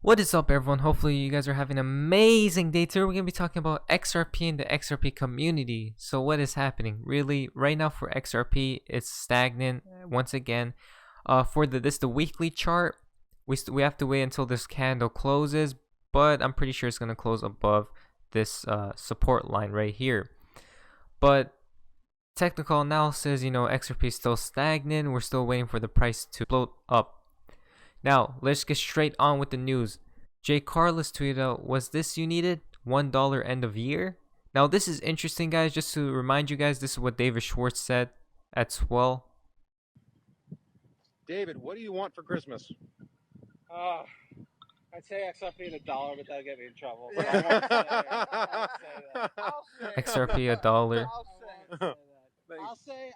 What is up, everyone? Hopefully you guys are having an amazing day. Today we're going to be talking about XRP and the XRP community. So what is happening? Really, right now for XRP, it's stagnant once again. For the weekly chart, we have to wait until this candle closes, but I'm pretty sure it's going to close above this support line right here. But technical analysis, XRP is still stagnant. We're still waiting for the price to float up. Now, let's get straight on with the news. Jay Carlos tweeted out, "Was this you needed? $1 end of year?" Now, this is interesting, guys. Just to remind you guys, this is what David Schwartz said at Swell. David, what do you want for Christmas? I'd say XRP at $1, but that'll get me in trouble. So I won't say that. XRP $1. I'll say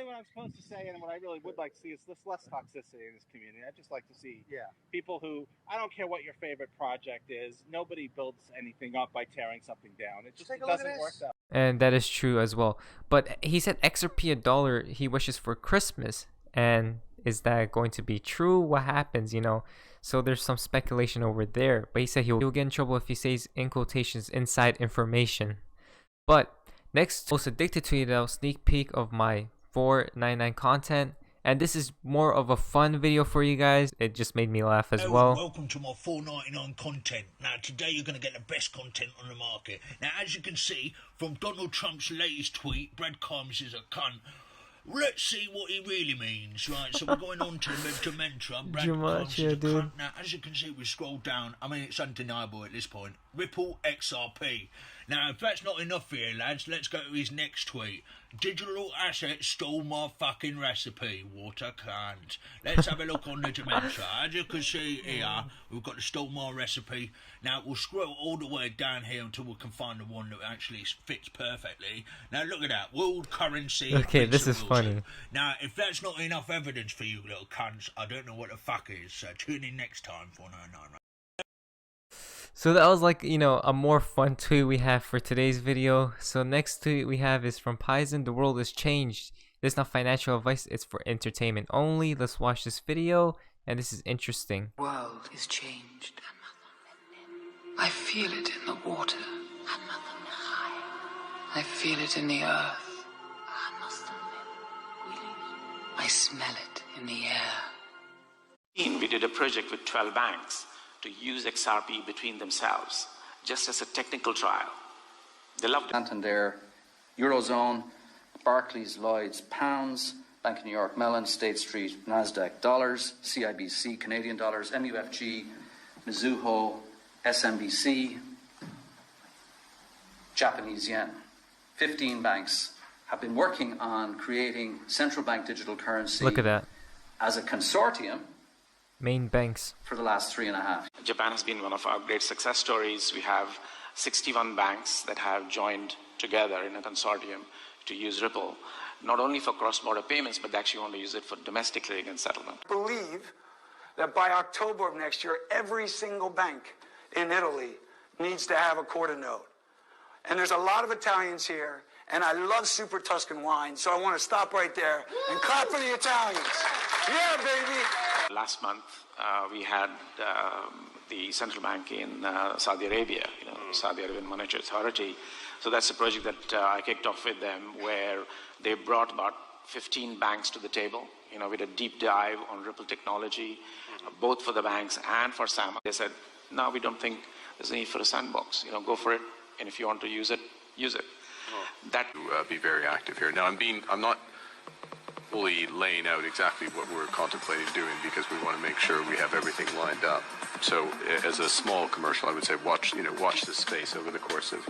what I'm supposed to say, and what I really would like to see is this less toxicity in this community. I'd just like to see people who, I don't care what your favorite project is, nobody builds anything up by tearing something down. It just doesn't work that way. And that is true as well. But he said XRP $1 he wishes for Christmas. And is that going to be true? What happens, So there's some speculation over there. But he said he'll get in trouble if he says, in quotations, inside information. But next, Most Addicted tweeted out, "Sneak peek of my 499 content." And this is more of a fun video for you guys. It just made me laugh as well. Welcome to my 499 content. Now today you're going to get the best content on the market. Now as you can see from Donald Trump's latest tweet, breadcrumbs is a cunt. Let's see what he really means, right? So we're going on to the mantra, breadcrumbs is a cunt. Now as you can see, we scroll down. I mean, it's undeniable at this point. Ripple XRP. Now, if that's not enough for you, lads, let's go to his next tweet. "Digital assets stole my fucking recipe. What a cunt." Let's have a look on the dementia. As you can see here, we've got the stole my recipe. Now, we'll scroll all the way down here until we can find the one that actually fits perfectly. Now, look at that. World currency. Okay, this is funny. Now, if that's not enough evidence for you little cunts, I don't know what the fuck is. So tune in next time for 499. So that was like, a more fun tweet we have for today's video. So next tweet we have is from Paisan. "The world has changed. This is not financial advice, it's for entertainment only." Let's watch this video, and this is interesting. The world is changed. I feel it in the water. I feel it in the earth. I smell it in the air. We did a project with 12 banks to use XRP between themselves, just as a technical trial. They loved it. Santander, Eurozone, Barclays, Lloyds, pounds, Bank of New York, Mellon, State Street, NASDAQ, dollars, CIBC, Canadian dollars, MUFG, Mizuho, SMBC, Japanese yen. 15 banks have been working on creating central bank digital currency. Look at that. As a consortium. Main banks. For the last 3.5 years. Japan has been one of our great success stories. We have 61 banks that have joined together in a consortium to use Ripple, not only for cross-border payments, but they actually want to use it for domestic clearing and settlement. I believe that by October of next year, every single bank in Italy needs to have a quarter note. And there's a lot of Italians here, and I love Super Tuscan wine, so I want to stop right there and clap for the Italians. Yeah, baby. Last month, we had the central bank in Saudi Arabia, Saudi Arabian Monetary Authority. So that's a project that I kicked off with them, where they brought about 15 banks to the table, with a deep dive on Ripple technology, both for the banks and for SAMA. They said, "No, we don't think there's a need for a sandbox. Go for it, and if you want to use it, use it." That be very active here. Now, I'm not fully laying out exactly what we're contemplating doing, because we want to make sure we have everything lined up. So as a small commercial, I would say watch this space over the course of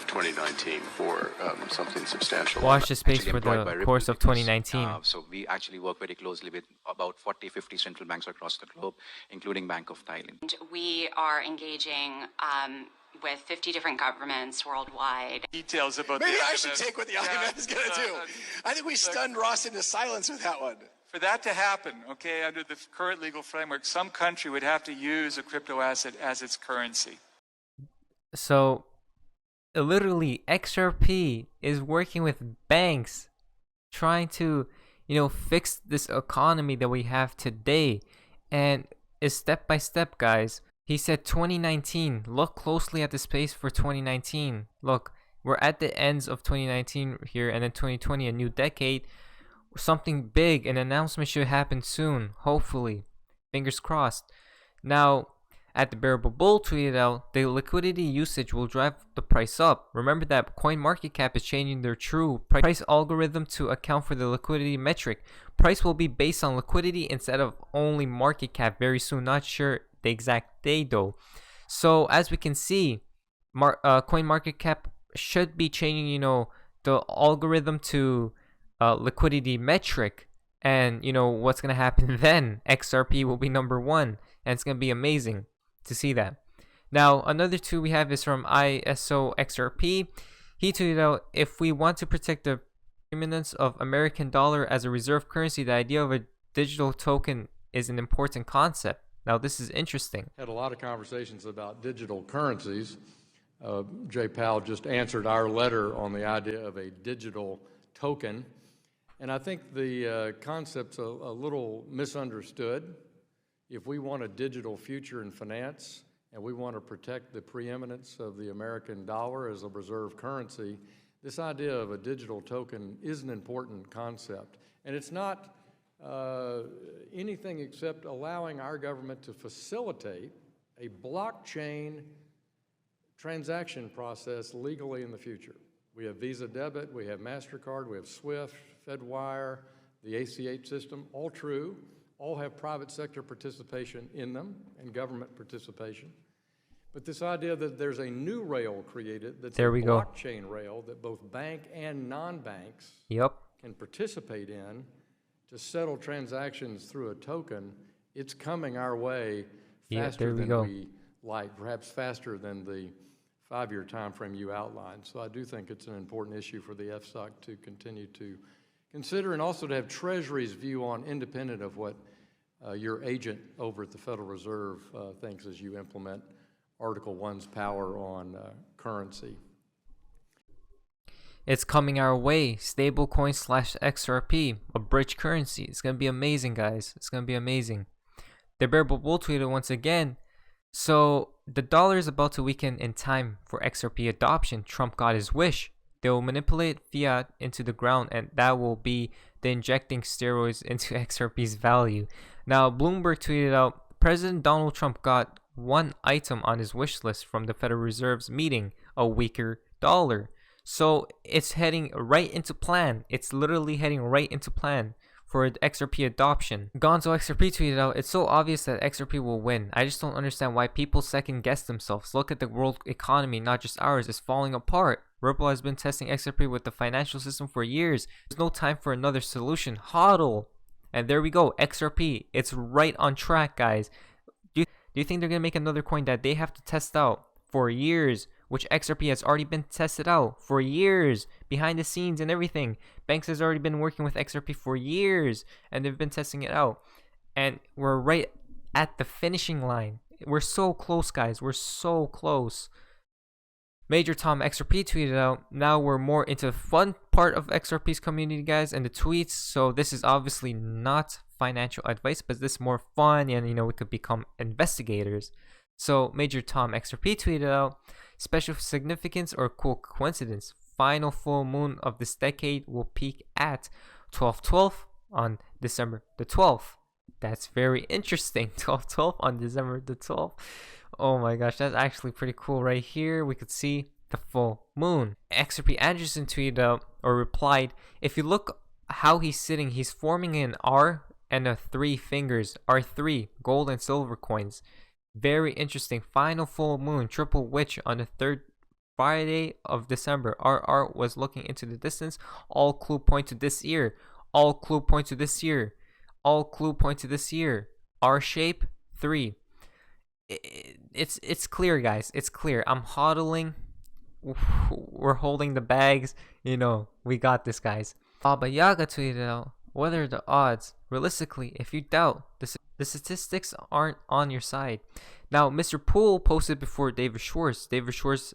2019 for something substantial. Watch the space for the course of 2019. So we actually work very closely with about 40-50 central banks across the globe, including Bank of Thailand. We are engaging with 50 different governments worldwide. Details about maybe I should take what the IMF is going to do. I think we stunned Ross into silence with that one. For that to happen, okay, under the current legal framework, some country would have to use a crypto asset as its currency. So, literally, XRP is working with banks, trying to, fix this economy that we have today. And is step by step, guys. He said 2019. Look closely at the space for 2019. Look, we're at the ends of 2019 here, and then 2020, a new decade. Something big, an announcement should happen soon, hopefully. Fingers crossed. Now, at the Bearable Bull tweeted out, the liquidity usage will drive the price up. Remember that CoinMarketCap is changing their true price algorithm to account for the liquidity metric. Price will be based on liquidity instead of only market cap very soon. Not sure the exact day though. So as we can see, CoinMarketCap should be changing, the algorithm to liquidity metric. And what's gonna happen then? XRP will be number one, and it's gonna be amazing to see that. Now, another tweet we have is from ISO XRP. He tweeted out, if we want to protect the preeminence of American dollar as a reserve currency, the idea of a digital token is an important concept. Now, this is interesting. Had a lot of conversations about digital currencies. Jay Powell just answered our letter on the idea of a digital token. And I think the concept's a little misunderstood. If we want a digital future in finance and we want to protect the preeminence of the American dollar as a reserve currency, this idea of a digital token is an important concept. And it's not anything except allowing our government to facilitate a blockchain transaction process legally in the future. We have Visa debit, we have MasterCard, we have SWIFT, FedWire, the ACH system, all true. All have private sector participation in them and government participation. But this idea that there's a new rail created that's a blockchain rail that both bank and non-banks can participate in to settle transactions through a token, it's coming our way faster than we like, perhaps faster than the 5-year time frame you outlined. So I do think it's an important issue for the FSOC to continue to consider, and also to have Treasury's view on, independent of what your agent over at the Federal Reserve thinks as you implement Article 1's power on currency. It's coming our way. Stablecoin / XRP, a bridge currency. It's going to be amazing, guys. It's going to be amazing. The Bearable Bull tweeted once again. So the dollar is about to weaken in time for XRP adoption. Trump got his wish. They will manipulate fiat into the ground, and that will be the injecting steroids into XRP's value. Now, Bloomberg tweeted out, President Donald Trump got one item on his wish list from the Federal Reserve's meeting, a weaker dollar. So it's heading right into plan. It's literally heading right into plan for XRP adoption. Gonzo XRP tweeted out, it's so obvious that XRP will win. I just don't understand why people second guess themselves. Look at the world economy, not just ours, is falling apart. Ripple has been testing XRP with the financial system for years. There's no time for another solution. HODL. And there we go, XRP. It's right on track, guys. Do you think they're going to make another coin that they have to test out for years, which XRP has already been tested out for years, behind the scenes and everything? Banks has already been working with XRP for years, and they've been testing it out. And we're right at the finishing line. We're so close, guys. We're so close. Major Tom XRP tweeted out, now we're more into the fun part of XRP's community, guys, and the tweets. So this is obviously not financial advice, but this is more fun, and we could become investigators. So Major Tom XRP tweeted out, special significance or cool coincidence, final full moon of this decade will peak at 12/12 on December the 12th. That's very interesting. 12/12 on December the 12th. Oh my gosh, that's actually pretty cool. Right here, we could see the full moon. XRP ADDRESS tweeted out or replied, if you look how he's sitting, he's forming an R and a 3 fingers, R3, gold and silver coins. Very interesting. Final full moon, triple witch on the 3rd Friday of December. RR was looking into the distance. All clue point to this year. All clue point to this year. All clue point to this year. R shape 3. It's clear, guys. It's clear. I'm hodling. We're holding the bags. We got this, guys. Baba Yaga tweeted out, what are the odds? Realistically, if you doubt, the statistics aren't on your side. Now, Mr. Poole posted before David Schwartz. David Schwartz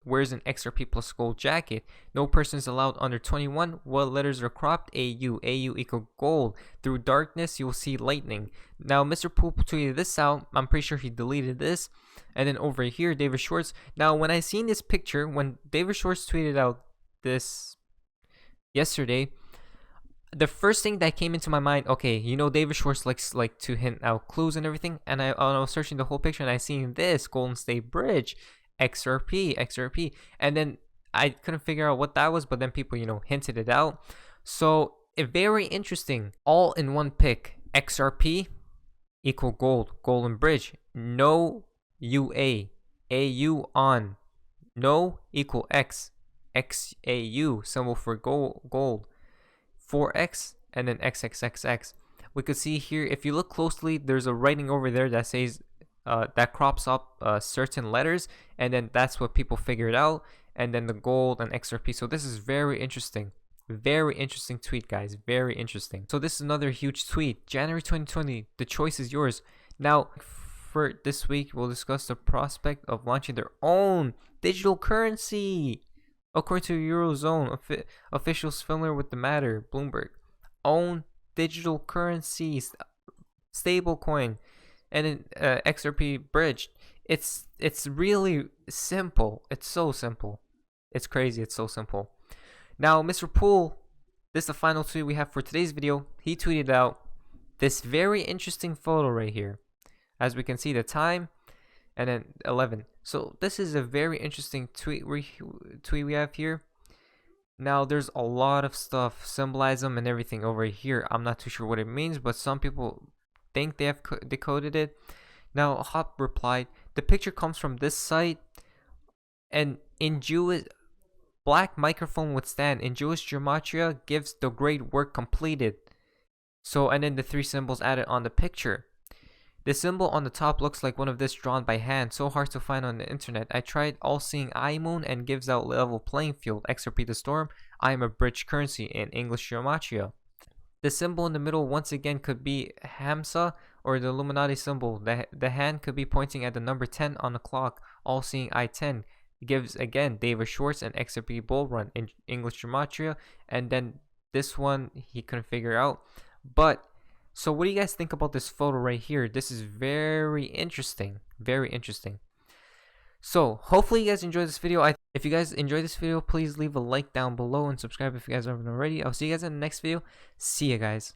wears an XRP plus gold jacket. No person is allowed under 21. What letters are cropped? AU. AU equal gold. Through darkness, you will see lightning. Now, Mr. Poole tweeted this out. I'm pretty sure he deleted this. And then over here, David Schwartz. Now, when I seen this picture, when David Schwartz tweeted out this yesterday, the first thing that came into my mind, okay, you know, David Schwartz likes to hint out clues and everything, and I was searching the whole picture and I seen this Golden State Bridge, XRP, and then I couldn't figure out what that was, but then people, you know, hinted it out. So very interesting, all in one pick. XRP equal gold, golden bridge. No UA, AU on. No equal X, XAU, symbol for gold. 4x and then XXXX. We could see here, if you look closely, there's a writing over there that says that crops up certain letters, and then that's what people figured out, and then the gold and XRP. So this is very interesting tweet, guys, very interesting. So this is another huge tweet. January 2020, the choice is yours. Now for this week, we'll discuss the prospect of launching their own digital currency. According to Eurozone officials familiar with the matter, Bloomberg, own digital currencies, stablecoin, and an XRP bridge. It's really simple. It's so simple. It's crazy. It's so simple. Now, Mr. Poole, this is the final tweet we have for today's video. He tweeted out this very interesting photo right here. As we can see, the time and then 11. So this is a very interesting tweet we have here. Now there's a lot of stuff, symbolism and everything over here. I'm not too sure what it means, but some people think they have decoded it. Now Hop replied, the picture comes from this site, and in Jewish, black microphone would stand. In Jewish gematria gives the great work completed. So, and then the three symbols added on the picture. The symbol on the top looks like one of this drawn by hand, so hard to find on the internet. I tried all-seeing eye moon and gives out level playing field. XRP the storm, I am a bridge currency in English gematria. The symbol in the middle once again could be Hamsa or the Illuminati symbol. The hand could be pointing at the number 10 on the clock. All-seeing eye 10 gives again David Schwartz and XRP Bull Run in English gematria, and then this one he couldn't figure out. But so what do you guys think about this photo right here? This is very interesting. Very interesting. So hopefully you guys enjoyed this video. If you guys enjoyed this video, please leave a like down below and subscribe if you guys haven't already. I'll see you guys in the next video. See ya, guys.